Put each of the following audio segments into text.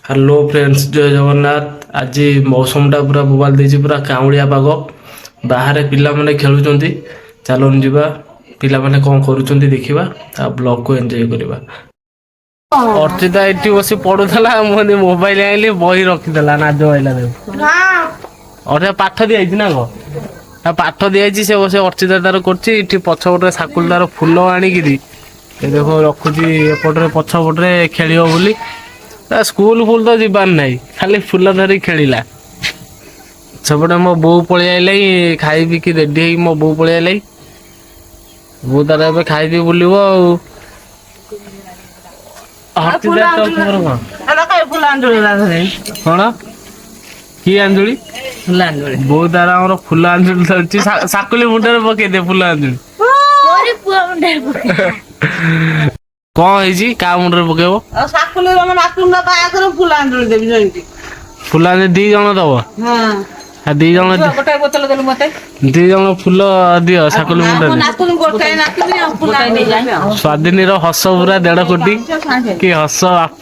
Hello friends, जय जगन्नाथ। आज मौसमटा पूरा बोबाल देछि, पूरा काउड़िया पाग। बाहर पिला माने खेलुचंती। चलन जीवा, पिला माने कोन करूचंती देखिबा आ ब्लॉग को एंजॉय करबा। अर्चिता एठी बसी पढुथला, मोने मोबाइल आइली बही रखिदला ना जो आइला दे। अरे पाठ दि आइछि ना गो, पाठ दि आइछि से बसे अर्चिता तार करछि। एठी पछपटे साकुल तार फूल आनी गिरी ए देखो रखुछि, एपटरे पछपटरे खेलियो बोली। स्कूल फुल तो जीवार नहीं, खाली फुल धरी खेला। सेपटे मो बो पलि आई, खाई पिकी रेडी मो बो पलि आई। बो तार ए खाई पी बुल कौन कि आंजुली बो तार आम फुल आंजुली धरती साकुली मुंडे पकई दे फुल आंजुली कौन का मुंडे पकेब फुल दी जन दब दी जन फुल दियो साकुल मुंडे। स्वाधीन हस पूरा 1.5 कोटी कि हस बाप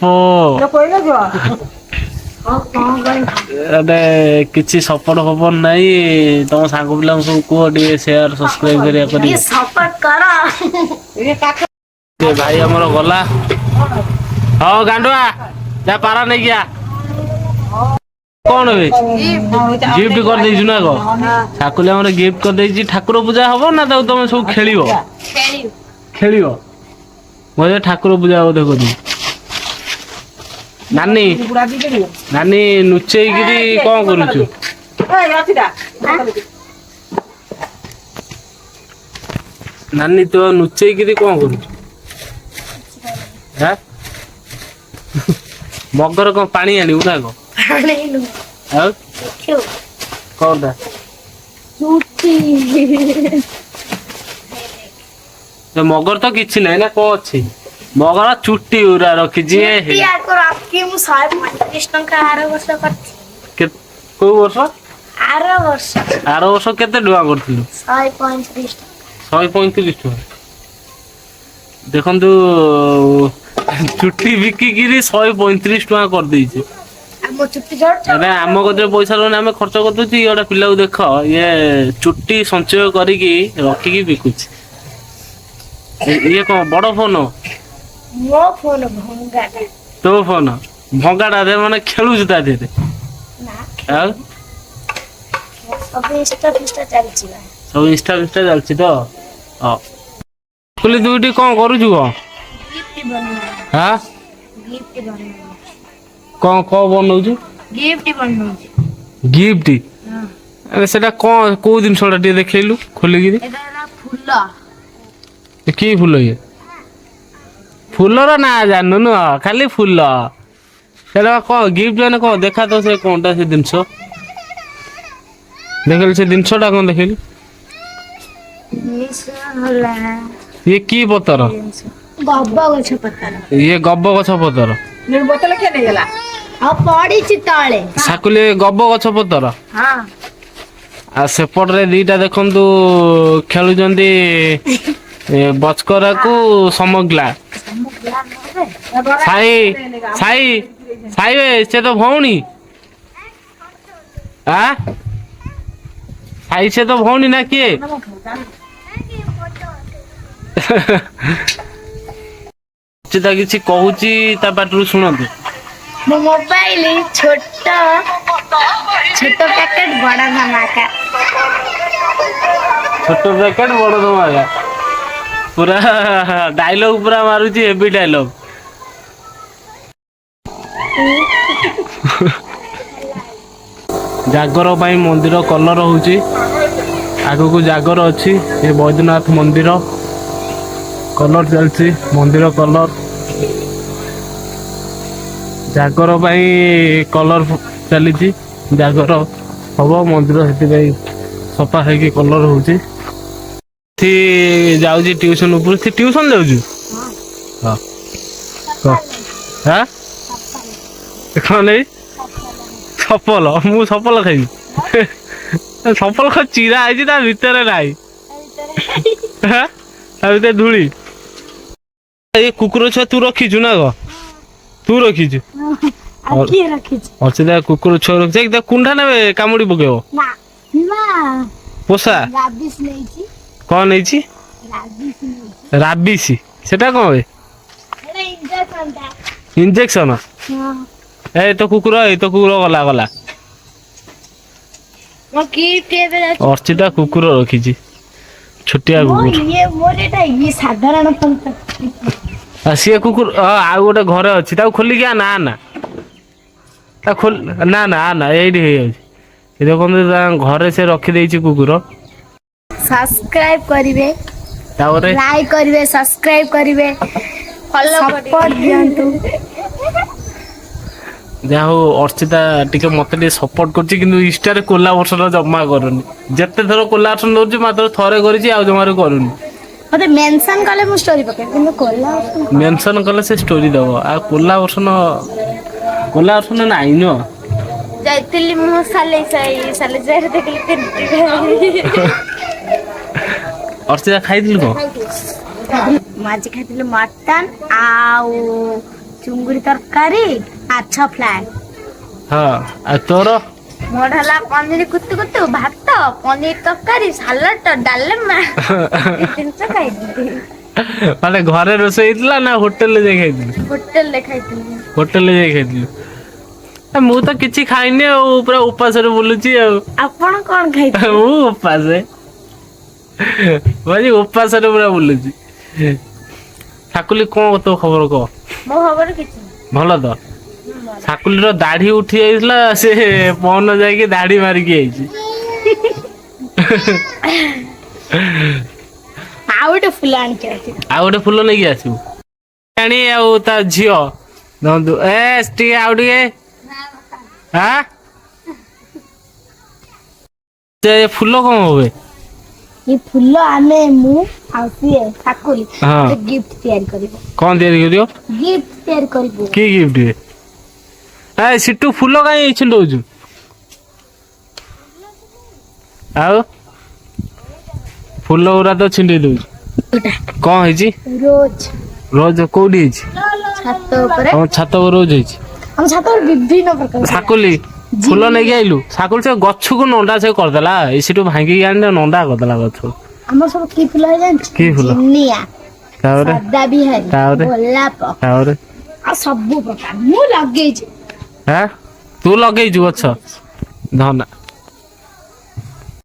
किसी सपोर्ट फपोर्ट नहीं। तुम सांग पिला सब कह शेयर सब्सक्राइब कर भाई हमर गला। हाँ गांडुआ जा पारा नहीं गया कौन है गिफ्ट कर देछु ना गो साकुले हमर गिफ्ट कर देछि। ठाकुर पूजा हबो ना तो तुम सब खेलिबो खेलिबो मोजे ठाकुर पूजा हो देखो दी नानी नानी नुचेई गिरी कोन करूछु नानी तो नुचेई गिरी कोन करूछु हैं मगर को पानी आनी उना को ଆଉ କଣଟା ମଗର ତ କିଛି ନାହିଁ ନା କଣ ଅଛି ମଗର ଚୁଟି ଉରା ରଖିଛି। କୋଉ ବର୍ଷ ଆର ବର୍ଷ କେତେ ଟଙ୍କା କରିଥିଲୁ 135 ଟଙ୍କା। ଦେଖନ୍ତୁ ଚୁଟି ବିକିକିରି 135 ଟଙ୍କା କରିଦେଇଛି। आम कदे पैसा लोन आम खर्च कर दूची गोटे पिला को देख ये चुट्टी संचय करिकी रखिकी बिकुच। ये कौन बड़ फोन मो फोन भंगाटा तो फोन भंगाटा दे माने खेलुच ता देरे आ सब इंस्टा चलछि सब इंस्टा चलछि तो हां कुली दुईटी कोन करू छु गिफ्ट बना हां गिफ्ट बना कौन कौन बनौछु गिफ्ट बनौछि गिफ्ट अरे सेटा कौन को दिन सोडा टे देखैलु खोली गिरी एदा फूल की फूल ये फूलर ना जाननु न खाली फूल सेटा कौन गिफ्ट माने कौन देखा तो से कोनटा से दिनसो देखल से दिनसोटा कौन देखैलु होला ये की पतर गब्बा गछ पतर ये गब्ब गछ पतर ने बोतल के नहीं गेला आ पड़ी छि ताळे साकुले गब्ब गछ पतर हां आ सेपट रे दीटा देखंतु खेलुजंदी बचकरा को समगला साई साई साई वे से तो भौणी आ साई से तो भौणी ना किए चिता किछि कहूची ता बाटरू सुनंतु मो मोबाइल छोटा छोटा पैकेट बड़ा धमाका छोटो पैकेट बड़ धमाका पूरा डायलॉग पूरा मारुची हेवी डायलॉग। जागर पाई मंदिर कलर होची आगो को जागर अच्छी ये बैद्यनाथ मंदिर कलर चलती मंदिर कलर जागर कलर चली जागर हम मंदिर से सफा है कलर हो जाऊँ ट्यूशन ऊपर ट्यूशन जाऊँ हाँ कौन नहीं सफल मु सफल खाई सफल खा चिरा है भितर ना धूली ये कुकुर छुआ तू रखीचु ना गो तू रखीचु ଆଉ କିଏ ରଖିଛି ଅର୍ଚିତା କୁକୁର ଛୁଆ ରଖିଛି ଦେଖ କୁଣ୍ଡା ନେବେ କାମୁଡି ପକେଇବ ନା ନା ପୋଷା ରାବିସ୍ ନେଇଛି କଣ ନେଇଛି ରାବିସ୍ ନେଇଛି ରାବିସି ସେଟା କଣ ବେ ଏଟା ଇଞ୍ଜେକ୍ସନଟା ଇଞ୍ଜେକ୍ସନ ହଁ ଏଇ ତ କୁକୁର ଗଲା ଗଲା ମୋ ଗିଫ୍ଟ ଏବେ ଯାଉଛି ଅର୍ଚିତା କୁକୁର ରଖିଛି ଛୋଟିଆ ମୋ କୁକୁର ମୋର ଏଟା ସାଧାରଣ ଫୋନ ଆଉ ସିଏ କୁକୁର ଆଉ ଗୋଟେ ଘରେ ଅଛି ତାକୁ ଖୋଲିକି ନା ନା ତା ନା ନା ନା ଏଇଠି ହେଇଯାଉଛି ଏ ଦେଖନ୍ତୁ ଘରେ ସେ ରଖିଦେଇଛି କୁକୁର ସବସ୍କ୍ରାଇବ କରିବେ ତାପରେ ଲାଇକ୍ କରିବେ ସବସ୍କ୍ରାଇବ କରିବେ ଫଲୋ ସପୋର୍ଟ ଦିଅନ୍ତୁ ଯାହା ହଉ ଅର୍ଚିତା ଟିକେ ମତେ ଟିକେ ସପୋର୍ଟ କରୁଛି କିନ୍ତୁ ଇନଷ୍ଟାରେ କୋଲାବର୍ସନ ଜମା କରୁନି ଯେତେ ଥର କୋଲାବର୍ସନ ଦଉଛି ମାତ୍ର ଥରେ କରିଛି ଆଉ ଜମାରୁ କରୁନି ମତେ ମେନସନ କଲେ ମୁଁ ଷ୍ଟୋରି ପକାଏ କିନ୍ତୁ କଲା ମେନସନ କଲେ ସେ ଷ୍ଟୋରି ଦବ ଆଉ କୋଲାବର୍ସନ ନାହିଁ ନୁହଁ ଯାଇଥିଲି ମୁଁ ସାଲେଜାରେ ଦେଖିଲି ଅର୍ଚିତା ଖାଇଥିଲୁ କଣ ମୁଁ ଆଜି ଖାଇଥିଲି ମଟନ ଆଉ ଚୁଙ୍ଗୁଡ଼ି ତରକାରୀ ମାଛ ଫ୍ରାଏ ହଁ ଆଉ ତୋର ମୋର ହେଲା ପନିର କୁତୁ କୁତୁ ଭାତ ପନିର ତରକାରୀ ସାଲାଡ ଡାଲମା ଜିନିଷ ଖାଇଥିଲି ମାନେ ଘରେ ରୋଷେଇ ହେଇଥିଲା ନା ହୋଟେଲରେ ଯାଇ ଖାଇଥିଲୁ ହୋଟେଲରେ ଖାଇଥିଲି ହୋଟେଲରେ ଯାଇ ଖାଇଥିଲୁ ମୁଁ ତ କିଛି ଖାଇନି ଆଉ ପୁରା ଉପାସରେ ବୁଲୁଛି ଆଉ ଆପଣ କଣ ଖାଇଥିଲେ ମୁଁ ଉପାସେ ଭାଇ ଉପାସରେ ପୁରା ବୁଲୁଛି ଠାକୁଲି କଣ ତୋ ଖବର କହ ମୋ ଖବର କିଛି ନାହିଁ ଭଲ ତ ଠାକୁଲିର ଦାଢି ଉଠି ଯାଇଥିଲା ସେ ପହନ ଯାଇକି ଦାଢି ମାରିକି ଯାଇଛି ଆଉ ଗୋଟେ ଫୁଲ ଆଣିକି ଅଛି ଆଉ ଗୋଟେ ଫୁଲ ନେଇକି ଆସିବୁ ଆଣି ଆଉ ତା ଝିଅ ଧନ୍ତୁ ଟିକେ ଆଉ ଟିକେ ଫୁଲ କଣ ହୁଏ ये फुल आमे मु ଆଉ ସିଏ ଠାକୁଲି ହଁ ଗିଫ୍ଟ ତିଆରି କରିବ କଣ ତିଆରି କରିବ ଗିଫ୍ଟ ତିଆରି କରିବ କି ଗିଫ୍ଟ ସିଟୁ ଫୁଲ କାଇଁ ଛିଣ୍ଡଉଛୁ ଆଉ ଫୁଲ ଗୁରା ତ ଛିଣ୍ଡେଇ ଦଉଛୁ କଣ ହେଇଛି ରୋଜ ରୋଜ କୋଉଠି ହେଇଛି ଛାତ ଉପରେ ଆମ ଛାତ ଉପରେ ରୋଜ ହେଇଛି ଆମ ଛାତ ଉପରେ ବିଭିନ୍ନ ପ୍ରକାର ଶାକୁଲି ଫୁଲ ନେଇକି ଆଇଲୁ ଶାକୁଲି ସେ ଗଛକୁ ନଣ୍ଡା ସେ କରିଦେଲା ଏସିଠୁ ଭାଙ୍ଗିକି ଆଣିଲେ ନଣ୍ଡା କରିଦେଲା ଗଛକୁ ଆମର ସବୁ କି ଫୁଲ ଜାଣିଛୁ କି ଫୁଲ ଜିନିଆ ତାପରେ ସଦାବିହାରୀ ତାପରେ ଗୋଲାପ ତାପରେ ଆଉ ସବୁ ପ୍ରକାର ମୁଁ ଲଗେଇଛି ତୁ ଲଗେଇଛୁ ଗଛ ଧନା